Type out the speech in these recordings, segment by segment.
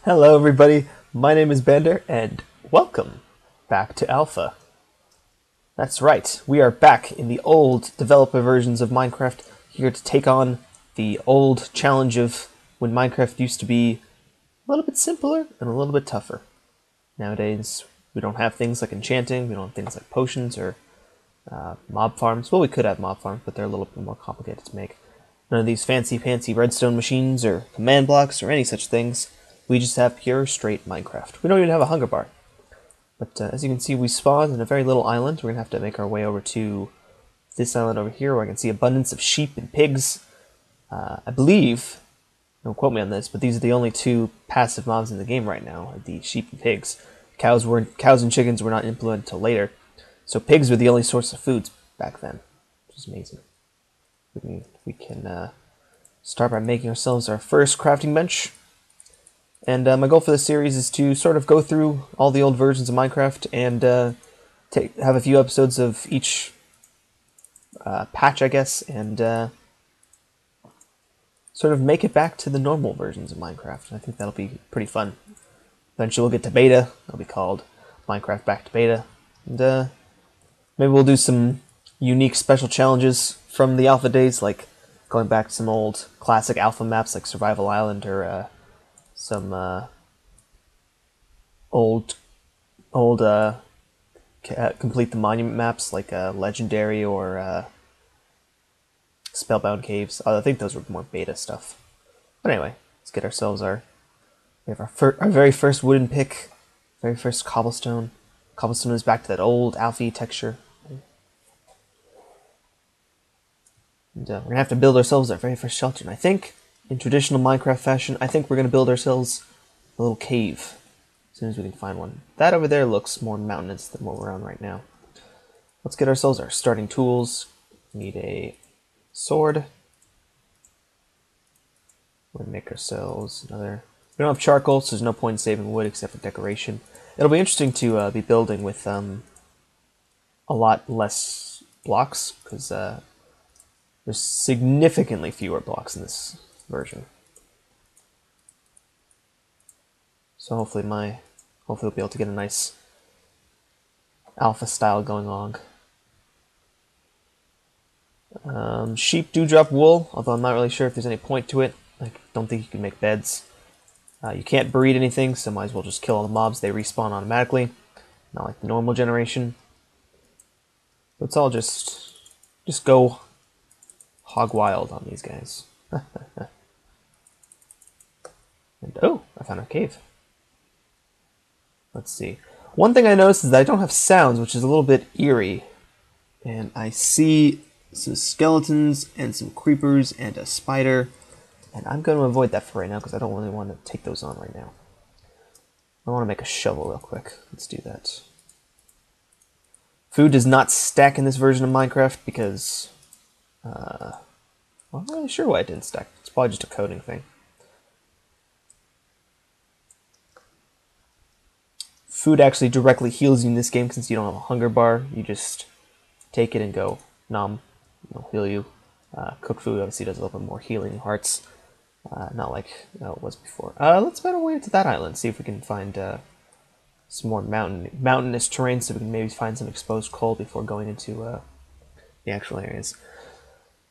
Hello everybody, my name is Bender, and welcome back to Alpha. That's right, we are back in the old developer versions of Minecraft, here to take on the old challenge of when Minecraft used to be a little bit simpler and a little bit tougher. Nowadays, we don't have things like enchanting, we don't have things like potions or mob farms. Well, we could have mob farms, but they're a little bit more complicated to make. None of these fancy redstone machines or command blocks or any such things. We just have pure, straight Minecraft. We don't even have a hunger bar. But as you can see, we spawned in a very little island. We're going to have to make our way over to this island over here, where I can see abundance of sheep and pigs. I believe, don't quote me on this, but these are the only two passive mobs in the game right now, are the sheep and pigs. Cows and chickens were not implemented until later. So pigs were the only source of food back then, which is amazing. We can start by making ourselves our first crafting bench. And my goal for this series is to sort of go through all the old versions of Minecraft and have a few episodes of each patch, I guess, and sort of make it back to the normal versions of Minecraft. I think that'll be pretty fun. Eventually we'll get to beta. It'll be called Minecraft Back to Beta. And maybe we'll do some unique special challenges from the alpha days, like going back to some old classic alpha maps like Survival Island or some old complete the monument maps like Legendary or Spellbound Caves. I think those were more beta stuff. But anyway, let's get ourselves we have our very first wooden pick, very first cobblestone. Cobblestone is back to that old alpha texture. And we're gonna have to build ourselves our very first shelter. And I think, in traditional Minecraft fashion, I think we're gonna build ourselves a little cave as soon as we can find one. That over there looks more mountainous than what we're on right now. Let's get ourselves our starting tools. We need a sword. We're gonna make ourselves another. We don't have charcoal, so there's no point in saving wood except for decoration. It'll be interesting to be building with a lot less blocks, because there's significantly fewer blocks in this version. So hopefully we'll be able to get a nice alpha style going on. Sheep do drop wool, although I'm not really sure if there's any point to it. I don't think you can make beds. You can't breed anything, so might as well just kill all the mobs. They respawn automatically, not like the normal generation. Let's all just go hog wild on these guys. And oh, I found a cave. Let's see. One thing I noticed is that I don't have sounds, which is a little bit eerie. And I see some skeletons and some creepers and a spider. And I'm going to avoid that for right now because I don't really want to take those on right now. I want to make a shovel real quick. Let's do that. Food does not stack in this version of Minecraft because well, I'm not really sure why it didn't stack. It's probably just a coding thing. Food actually directly heals you in this game since you don't have a hunger bar. You just take it and go nom. It'll heal you. Cooked food obviously does a little bit more healing hearts. Not like it was before. Let's find our way to that island, see if we can find some more mountainous terrain so we can maybe find some exposed coal before going into the actual areas.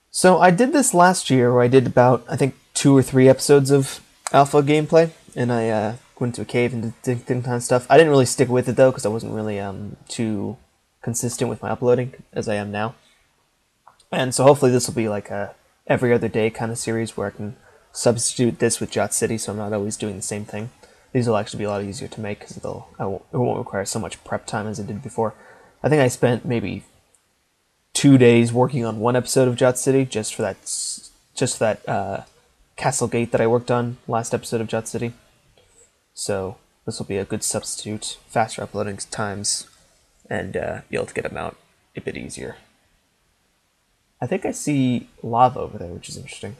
So I did this last year where I did about, I think, 2 or 3 episodes of alpha gameplay, and I went to a cave and did different kind of stuff. I didn't really stick with it though because I wasn't really too consistent with my uploading as I am now. And so hopefully this will be like a every other day kind of series where I can substitute this with Jot City, so I'm not always doing the same thing. These will actually be a lot easier to make because it won't require so much prep time as it did before. I think I spent maybe 2 days working on one episode of Jot City just for that castle gate that I worked on last episode of Jot City. So this will be a good substitute, faster uploading times, and be able to get them out a bit easier. I think I see lava over there, which is interesting.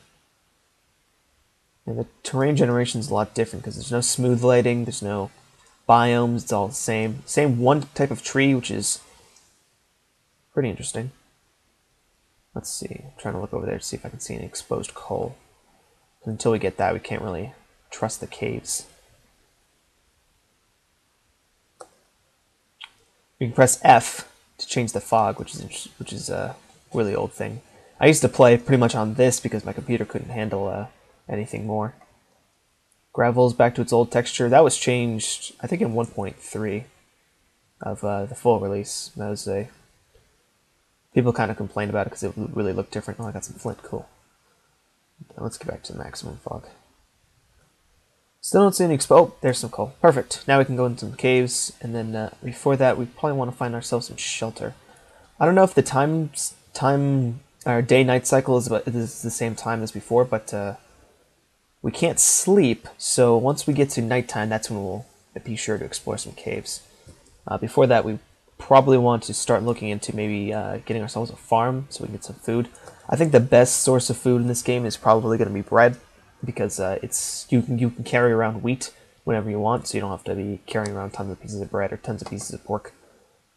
And the terrain generation is a lot different because there's no smooth lighting, there's no biomes, it's all the same. Same one type of tree, which is pretty interesting. Let's see, I'm trying to look over there to see if I can see any exposed coal. Until we get that, we can't really trust the caves. You can press F to change the fog, which is a really old thing. I used to play pretty much on this because my computer couldn't handle anything more. Gravel's back to its old texture. That was changed, I think, in 1.3 of the full release. That was a people kind of complained about it because it really looked different. Oh, I got some flint. Cool. Now let's get back to the maximum fog. Still don't see any Oh, there's some coal. Perfect. Now we can go into some caves, and then before that, we probably want to find ourselves some shelter. I don't know if the time our day-night cycle is the same time as before, but we can't sleep. So once we get to nighttime, that's when we'll be sure to explore some caves. Before that, we probably want to start looking into maybe getting ourselves a farm so we can get some food. I think the best source of food in this game is probably going to be bread, because you can carry around wheat whenever you want, so you don't have to be carrying around tons of pieces of bread or tons of pieces of pork.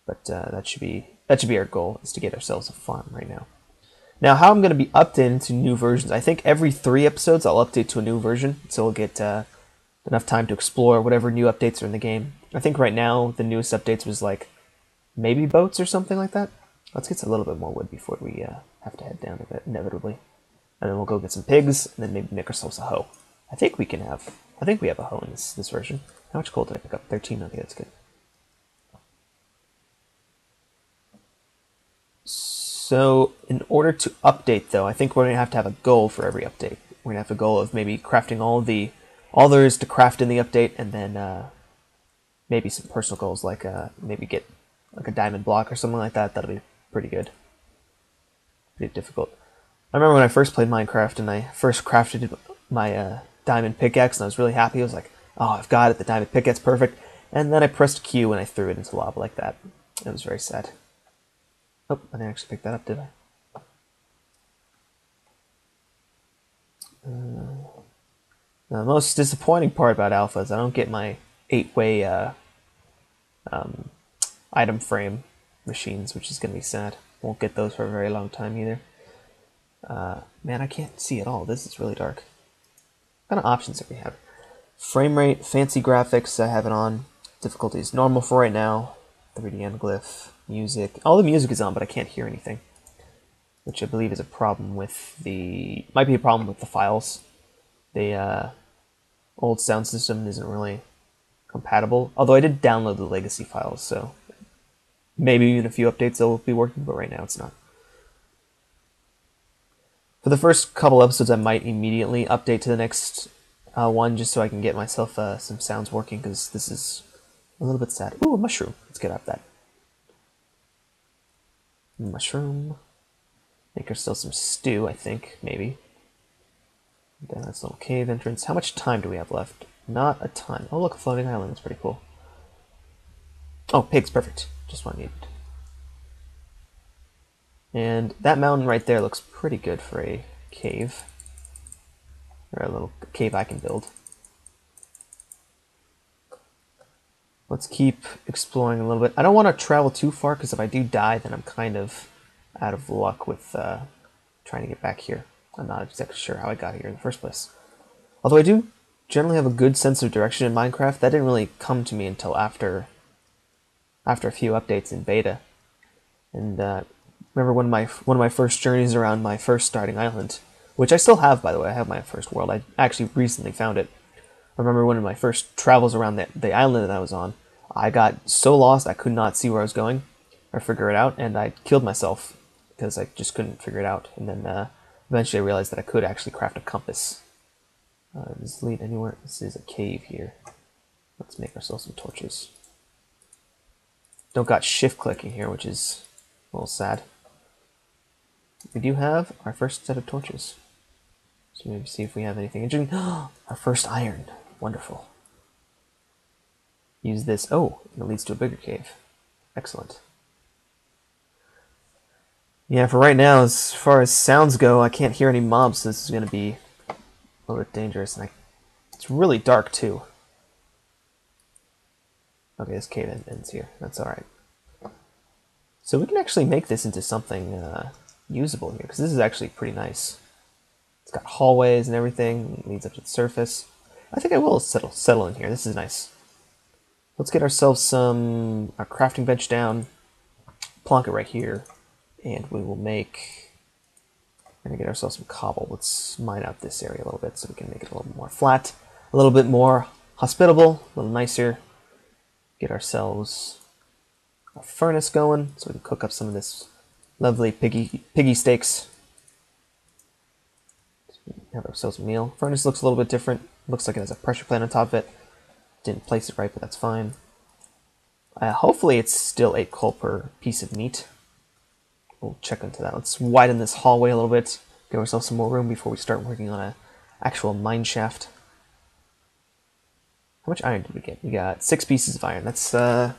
But that should be our goal, is to get ourselves a farm right now. Now, how I'm going to be updating to new versions, I think every 3 episodes I'll update to a new version, so we'll get enough time to explore whatever new updates are in the game. I think right now the newest updates was like maybe boats or something like that. Let's get a little bit more wood before we have to head down a bit, inevitably. And then we'll go get some pigs, and then maybe make ourselves a hoe. I think we have a hoe in this version. How much coal did I pick up? 13, okay, that's good. So, in order to update though, I think we're going to have a goal for every update. We're going to have a goal of maybe crafting all there is to craft in the update, and then maybe some personal goals, like maybe get like a diamond block or something like that. That'll be pretty good. Pretty difficult. I remember when I first played Minecraft and I first crafted my diamond pickaxe, and I was really happy. I was like, oh, I've got it, the diamond pickaxe, perfect. And then I pressed Q and I threw it into lava like that. It was very sad. Oh, I didn't actually pick that up, did I? The most disappointing part about alpha is I don't get my 8-way item frame machines, which is going to be sad. Won't get those for a very long time either. Man, I can't see at all. This is really dark. What kind of options do we have? Frame rate, fancy graphics, I have it on. Difficulty is normal for right now. 3D endglyph, music. All the music is on, but I can't hear anything, which I believe is a problem with might be a problem with the files. The old sound system isn't really compatible, although I did download the legacy files, so maybe in a few updates they'll be working, but right now it's not. For the first couple episodes, I might immediately update to the next one, just so I can get myself some sounds working, because this is a little bit sad. Ooh, a mushroom. Let's get out that. Mushroom. Make ourselves some stew, I think, maybe. Then that's a little cave entrance. How much time do we have left? Not a ton. Oh, look, a floating island. That's pretty cool. Oh, pigs. Perfect. Just what I needed. And that mountain right there looks pretty good for a cave. Or a little cave I can build. Let's keep exploring a little bit. I don't want to travel too far, because if I do die, then I'm kind of out of luck with trying to get back here. I'm not exactly sure how I got here in the first place. Although I do generally have a good sense of direction in Minecraft, that didn't really come to me until after a few updates in beta. And remember one of my first journeys around my first starting island, which I still have, by the way. I have my first world. I actually recently found it. I remember one of my first travels around the island that I was on. I got so lost I could not see where I was going or figure it out, and I killed myself because I just couldn't figure it out. And then eventually I realized that I could actually craft a compass. Does this lead anywhere? This is a cave here. Let's make ourselves some torches. Don't got shift clicking here, which is a little sad. We do have our first set of torches. So maybe see if we have anything interesting. Our first iron. Wonderful. Use this. Oh, it leads to a bigger cave. Excellent. Yeah, for right now, as far as sounds go, I can't hear any mobs, so this is going to be a little bit dangerous. And it's really dark, too. Okay, this cave ends here. That's alright. So we can actually make this into something usable here, because this is actually pretty nice. It's got hallways and everything. It leads up to the surface. I think I will settle in here. This is nice. Let's get ourselves some our crafting bench down, plonk it right here, and we will make. We're gonna get ourselves some cobble. Let's mine out this area a little bit so we can make it a little more flat, a little bit more hospitable, a little nicer. Get ourselves a furnace going so we can cook up some of this lovely piggy steaks. Have ourselves a meal. Furnace looks a little bit different. Looks like it has a pressure plate on top of it. Didn't place it right, but that's fine. Hopefully it's still 8 coal per piece of meat. We'll check into that. Let's widen this hallway a little bit. Give ourselves some more room before we start working on an actual mine shaft. How much iron did we get? We got 6 pieces of iron. That'll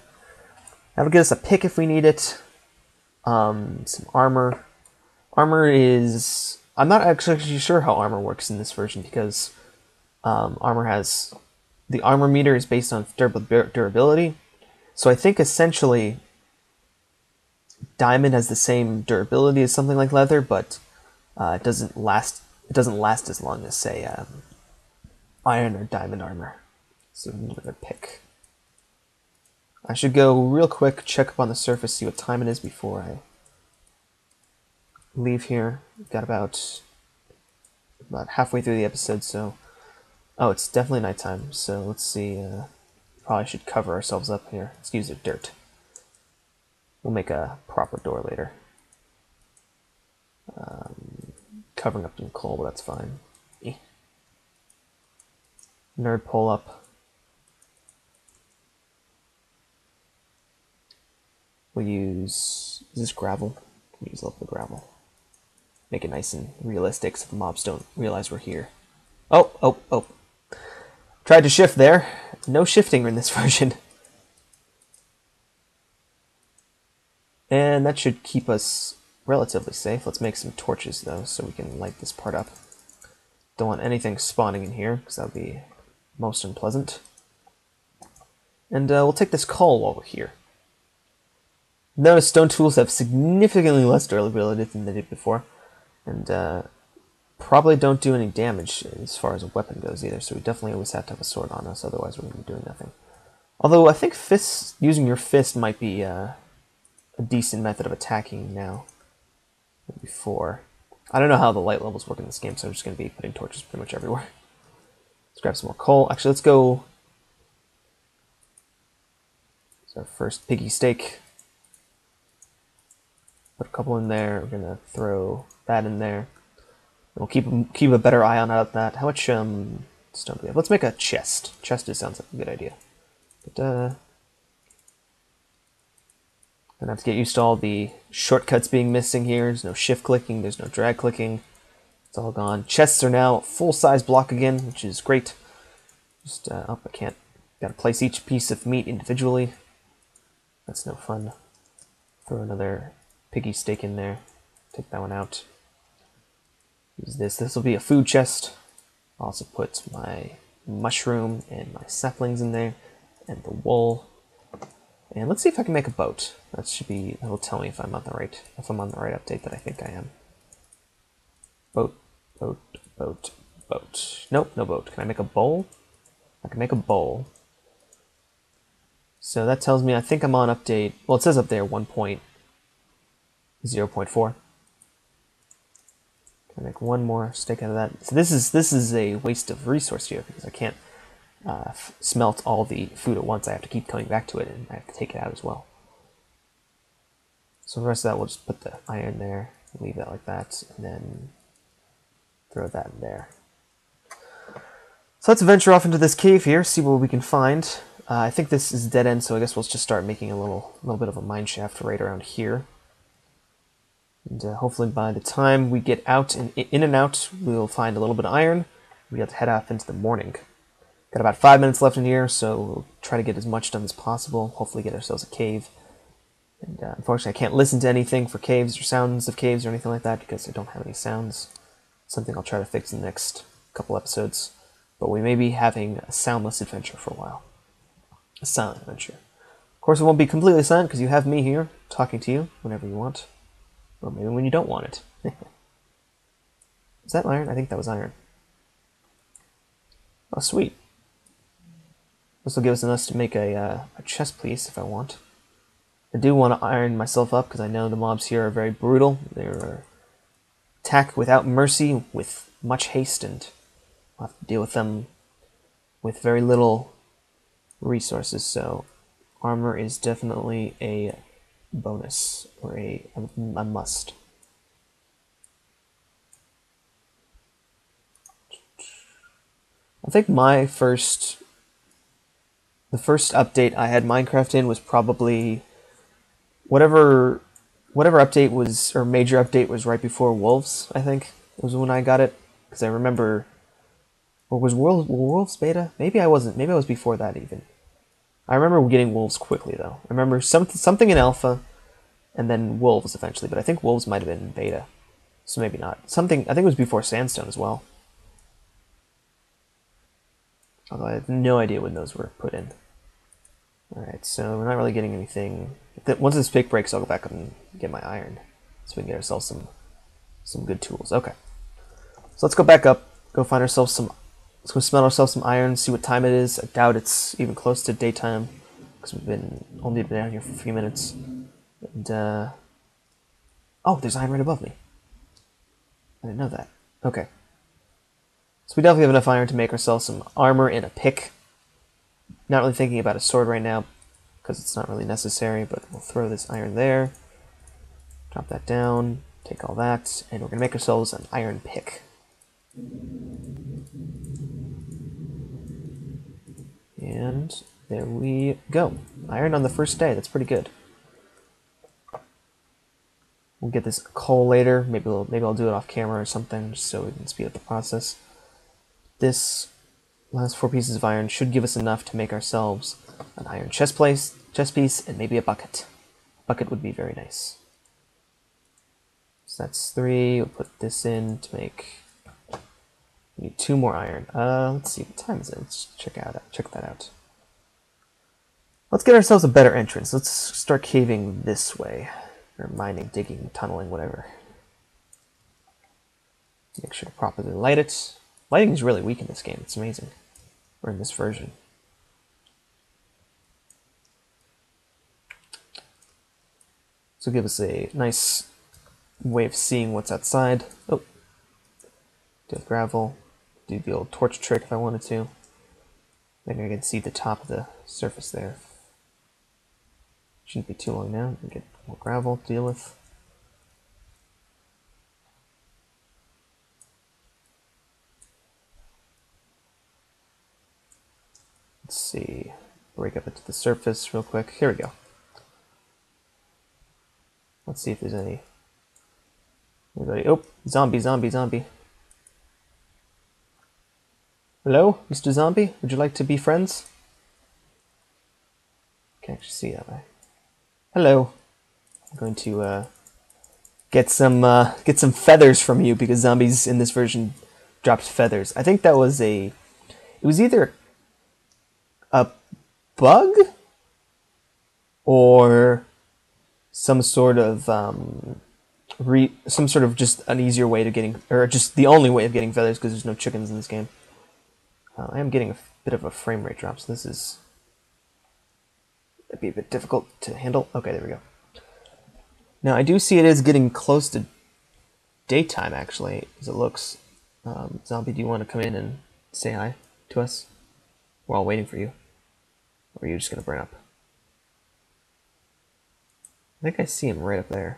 get us a pick if we need it. Some armor. Armor is... I'm not actually sure how armor works in this version because the armor meter is based on durability. So I think essentially diamond has the same durability as something like leather, but it doesn't last. It doesn't last as long as say iron or diamond armor. So we need another pick. I should go real quick, check up on the surface, see what time it is before I leave here. We've got about halfway through the episode, so oh, it's definitely nighttime. So let's see. Probably should cover ourselves up here. Let's use the dirt. We'll make a proper door later. Covering up in coal, but that's fine. Nerd pull up. We'll use this gravel. We'll use a little bit of gravel. Make it nice and realistic so the mobs don't realize we're here. Oh. Tried to shift there. No shifting in this version. And that should keep us relatively safe. Let's make some torches, though, so we can light this part up. Don't want anything spawning in here, because that would be most unpleasant. And we'll take this coal while we're here. Notice stone tools have significantly less durability than they did before. And probably don't do any damage as far as a weapon goes either, so we definitely always have to have a sword on us, otherwise we're going to be doing nothing. Although I think using your fist might be a decent method of attacking now than before. I don't know how the light levels work in this game, so I'm just going to be putting torches pretty much everywhere. Let's grab some more coal. Actually, let's go... It's our first piggy steak. Put a couple in there. We're going to throw that in there. We'll keep a better eye on that. How much stone do we have? Let's make a chest. Chest sounds like a good idea. But gonna have to get used to all the shortcuts being missing here. There's no shift clicking. There's no drag clicking. It's all gone. Chests are now full-size block again, which is great. Just I can't. Got to place each piece of meat individually. That's no fun. Throw another piggy steak in there. Take that one out. Use this. This will be a food chest. I'll also put my mushroom and my saplings in there, and the wool. And let's see if I can make a boat. That'll tell me if I'm on the right update that I think I am. Boat. Nope, no boat. Can I make a bowl? I can make a bowl. So that tells me I think I'm on update. Well, it says up there 1.0.4. Can I make one more steak out of that? So this is a waste of resource here because I can't smelt all the food at once. I have to keep coming back to it, and I have to take it out as well. So the rest of that, we'll just put the iron there, leave that like that, and then throw that in there. So let's venture off into this cave here, see what we can find. I think this is dead end, so I guess we'll just start making a little bit of a mine shaft right around here. And hopefully by the time we get out and in and out, we'll find a little bit of iron. We have to head off into the morning. Got about 5 minutes left in here, so we'll try to get as much done as possible. Hopefully get ourselves a cave. And unfortunately, I can't listen to anything for caves or sounds of caves or anything like that because I don't have any sounds. Something I'll try to fix in the next couple episodes. But we may be having a soundless adventure for a while. A silent adventure. Of course, it won't be completely silent because you have me here talking to you whenever you want. Or maybe when you don't want it. Is that iron? I think that was iron. Oh, sweet. This will give us enough to make a chest piece if I want. I do want to iron myself up because I know the mobs here are very brutal. They're attack without mercy, with much haste, and I'll have to deal with them with very little resources. So armor is definitely a bonus or a must. I think the first update I had Minecraft in was probably whatever update was, or major update was right before Wolves, I think, was when I got it. Because I remember, or was Wolves beta? Maybe I wasn't. Maybe I was before that even. I remember getting Wolves quickly though. I remember something in Alpha, and then Wolves eventually. But I think Wolves might have been in beta, so maybe not. I think it was before Sandstone as well. Although I have no idea when those were put in. Alright, so we're not really getting anything. Once this pick breaks, I'll go back and get my iron, so we can get ourselves some good tools. Okay, so let's go back up, go find ourselves some. Let's go smelt ourselves some iron, see what time it is. I doubt it's even close to daytime because we've only been out here for a few minutes. And oh, there's iron right above me. I didn't know that. Okay, so we definitely have enough iron to make ourselves some armor and a pick. Not really thinking about a sword right now because it's not really necessary, but we'll throw this iron there, drop that down, take all that, and we're going to make ourselves an iron pick. And there we go. Iron on the first day, that's pretty good. We'll get this coal later, maybe I'll do it off camera or something, just so we can speed up the process. This last 4 pieces of iron should give us enough to make ourselves an iron chest piece, and maybe a bucket. Bucket would be very nice. So that's 3. We'll put this in to make. We need 2 more iron. Let's see, what time is it? Let's check that out. Let's get ourselves a better entrance. Let's start caving this way, or mining, digging, tunneling, whatever. Make sure to properly light it. Lighting is really weak in this game. It's amazing. Or in this version. So give us a nice way of seeing what's outside. Oh, do gravel. Do the old torch trick if I wanted to. Maybe I can see the top of the surface there. Shouldn't be too long now. We can get more gravel to deal with. Let's see. Break up into the surface real quick. Here we go. Let's see if there's any. Anybody? Oh, zombie. Hello, Mr. Zombie? Would you like to be friends? Can't actually see that way. Hello. I'm going to get some feathers from you because zombies in this version dropped feathers. I think that was it was either a bug or some sort of just an easier way to getting, or just the only way of getting feathers because there's no chickens in this game. I am getting a bit of a frame rate drop, so that'd be a bit difficult to handle. Okay, there we go. Now I do see it is getting close to daytime actually, as it looks. Zombie, do you want to come in and say hi to us? We're all waiting for you. Or are you just gonna burn up? I think I see him right up there.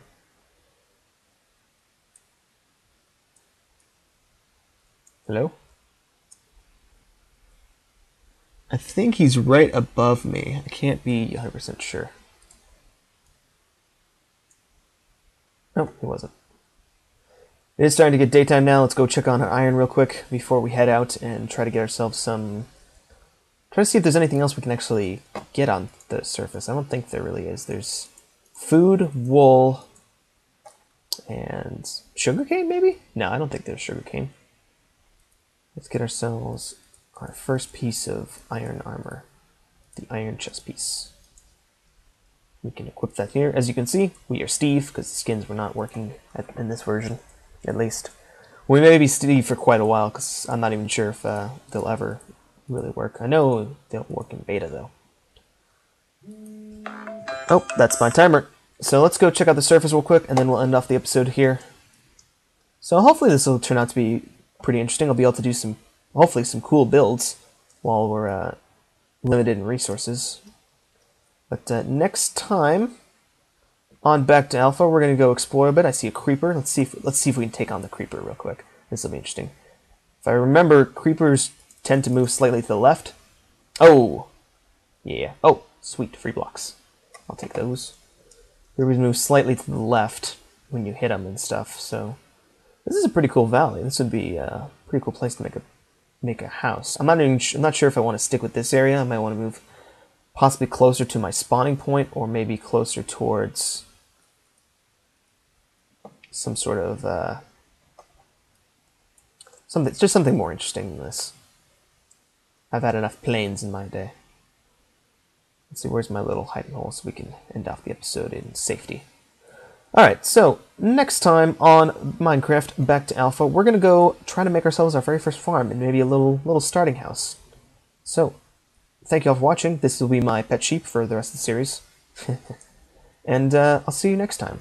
Hello? I think he's right above me. I can't be 100% sure. Nope, he wasn't. It is starting to get daytime now. Let's go check on our iron real quick before we head out and try to get ourselves some. Try to see if there's anything else we can actually get on the surface. I don't think there really is. There's food, wool, and sugarcane maybe? No, I don't think there's sugarcane. Let's get ourselves our first piece of iron armor, the iron chest piece. We can equip that here. As you can see, we are Steve, because the skins were not working in this version, at least. We may be Steve for quite a while, because I'm not even sure if they'll ever really work. I know they'll work in beta, though. Oh, that's my timer. So let's go check out the surface real quick, and then we'll end off the episode here. So hopefully this will turn out to be pretty interesting. I'll be able to do hopefully some cool builds while we're limited in resources. But next time, on back to Alpha, we're going to go explore a bit. I see a creeper. Let's see if we can take on the creeper real quick. This will be interesting. If I remember, creepers tend to move slightly to the left. Oh! Yeah. Oh, sweet. Free blocks. I'll take those. Creepers move slightly to the left when you hit them and stuff, so... This is a pretty cool valley. This would be a pretty cool place to make a house. I'm not sure if I want to stick with this area. I might want to move possibly closer to my spawning point, or maybe closer towards some sort of something more interesting than this. I've had enough plains in my day. Let's see, where's my little hiding hole so we can end off the episode in safety. Alright, so next time on Minecraft Back to Alpha, we're going to go try to make ourselves our very first farm and maybe a little starting house. So, thank you all for watching. This will be my pet sheep for the rest of the series. And I'll see you next time.